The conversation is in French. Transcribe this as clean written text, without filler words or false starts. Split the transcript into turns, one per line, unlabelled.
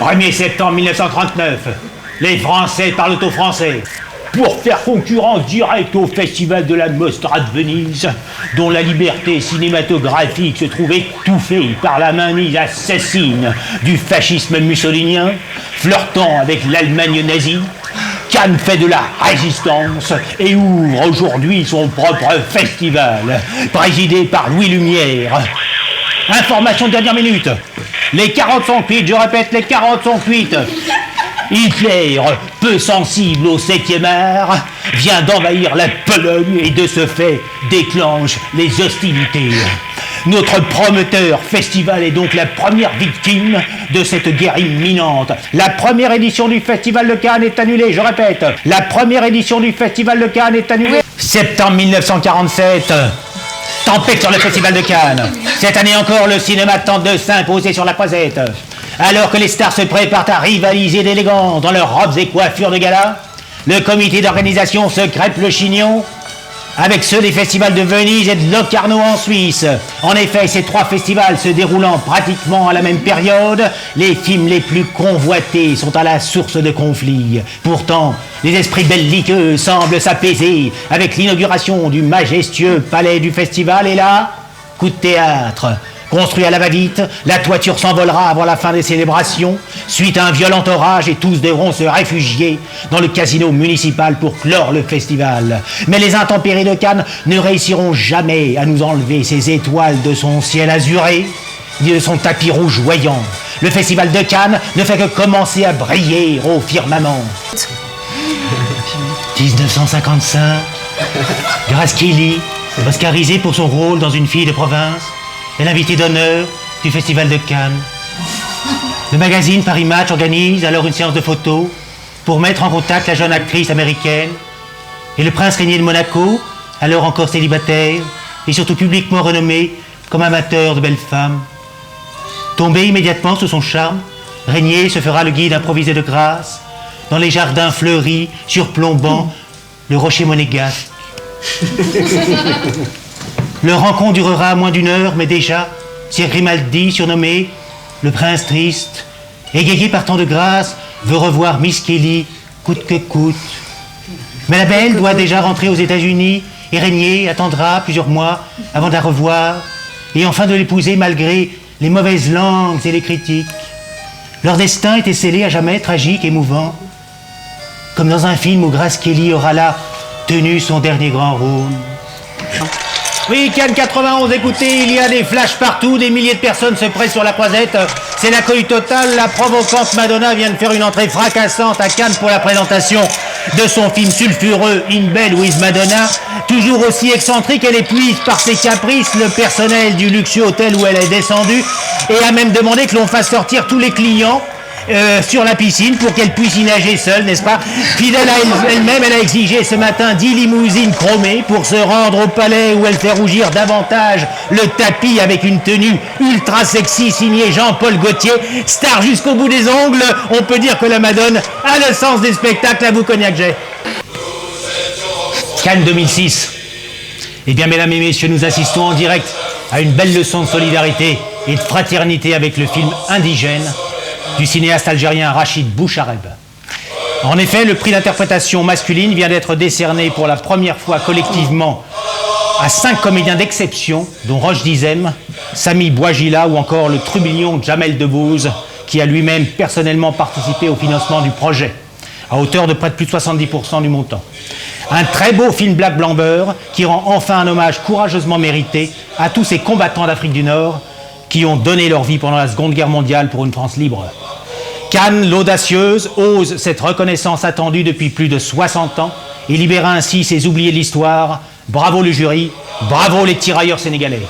1er septembre 1939, les Français parlent au français pour faire concurrence directe au Festival de la Mostra de Venise, dont la liberté cinématographique se trouve étouffée par la mainmise assassine du fascisme mussolinien, flirtant avec l'Allemagne nazie. Cannes fait de la résistance et ouvre aujourd'hui son propre festival, présidé par Louis Lumière. Information de dernière minute. Les 45, je répète, les 45. Hitler, peu sensible au 7e art, vient d'envahir la Pologne et de ce fait déclenche les hostilités. Notre promoteur festival est donc la première victime de cette guerre imminente. La première édition du Festival de Cannes est annulée, je répète. La première édition du Festival de Cannes est annulée. Septembre 1947. Tempête sur le Festival de Cannes. Cette année encore, le cinéma tente de s'imposer sur la croisette. Alors que les stars se préparent à rivaliser d'élégance dans leurs robes et coiffures de gala, le comité d'organisation se crêpe le chignon avec ceux des festivals de Venise et de Locarno en Suisse. En effet, ces trois festivals se déroulant pratiquement à la même période, les films les plus convoités sont à la source de conflits. Pourtant, les esprits belliqueux semblent s'apaiser avec l'inauguration du majestueux palais du festival et là, coup de théâtre. Construit à la va-vite, la toiture s'envolera avant la fin des célébrations, suite à un violent orage et tous devront se réfugier dans le casino municipal pour clore le festival. Mais les intempéries de Cannes ne réussiront jamais à nous enlever ces étoiles de son ciel azuré, ni de son tapis rouge voyant. Le festival de Cannes ne fait que commencer à briller au firmament. 1955, Grace Kelly, oscarisée pour son rôle dans Une fille de province, est l'invité d'honneur du Festival de Cannes. Le magazine Paris Match organise alors une séance de photos pour mettre en contact la jeune actrice américaine et le prince régnier de Monaco, alors encore célibataire et surtout publiquement renommé comme amateur de belles femmes. Tombé immédiatement sous son charme, Régnier se fera le guide improvisé de grâce dans les jardins fleuris surplombant le rocher monégasque. Leur rencontre durera moins d'1 heure, mais déjà, Sir Grimaldi, surnommé le prince triste, égayé par tant de grâce, veut revoir Miss Kelly coûte que coûte. Mais la belle doit déjà rentrer aux États-Unis et Régnier attendra plusieurs mois avant de la revoir et enfin de l'épouser malgré les mauvaises langues et les critiques. Leur destin était scellé à jamais, tragique, émouvant, comme dans un film où Grace Kelly aura là tenu son dernier grand rôle. Oui, Cannes 91, écoutez, il y a des flashs partout, des milliers de personnes se pressent sur la croisette. C'est la cohue totale, la provocante Madonna vient de faire une entrée fracassante à Cannes pour la présentation de son film sulfureux In Bed with Madonna. Toujours aussi excentrique, elle épuise par ses caprices le personnel du luxueux hôtel où elle est descendue et a même demandé que l'on fasse sortir tous les clients sur la piscine pour qu'elle puisse y nager seule, n'est-ce pas? Fidèle à elle-même, elle a exigé ce matin 10 limousines chromées pour se rendre au palais où elle fait rougir davantage le tapis avec une tenue ultra sexy signée Jean-Paul Gaultier. Star jusqu'au bout des ongles, on peut dire que la Madone a le sens des spectacles, à vous cognac j'ai. Cannes 2006. Eh bien, mesdames et messieurs, nous assistons en direct à une belle leçon de solidarité et de fraternité avec le film Indigène du cinéaste algérien Rachid Bouchareb. En effet, le prix d'interprétation masculine vient d'être décerné pour la première fois collectivement à 5 comédiens d'exception, dont Roche Dizem, Sami Bouajila ou encore le trublion Jamel Debbouze, qui a lui-même personnellement participé au financement du projet, à hauteur de près de plus de 70% du montant. Un très beau film Black Blamber qui rend enfin un hommage courageusement mérité à tous ces combattants d'Afrique du Nord qui ont donné leur vie pendant la Seconde Guerre mondiale pour une France libre. Cannes, l'audacieuse, ose cette reconnaissance attendue depuis plus de 60 ans et libéra ainsi ces oubliés de l'histoire. Bravo le jury, bravo les tirailleurs sénégalais.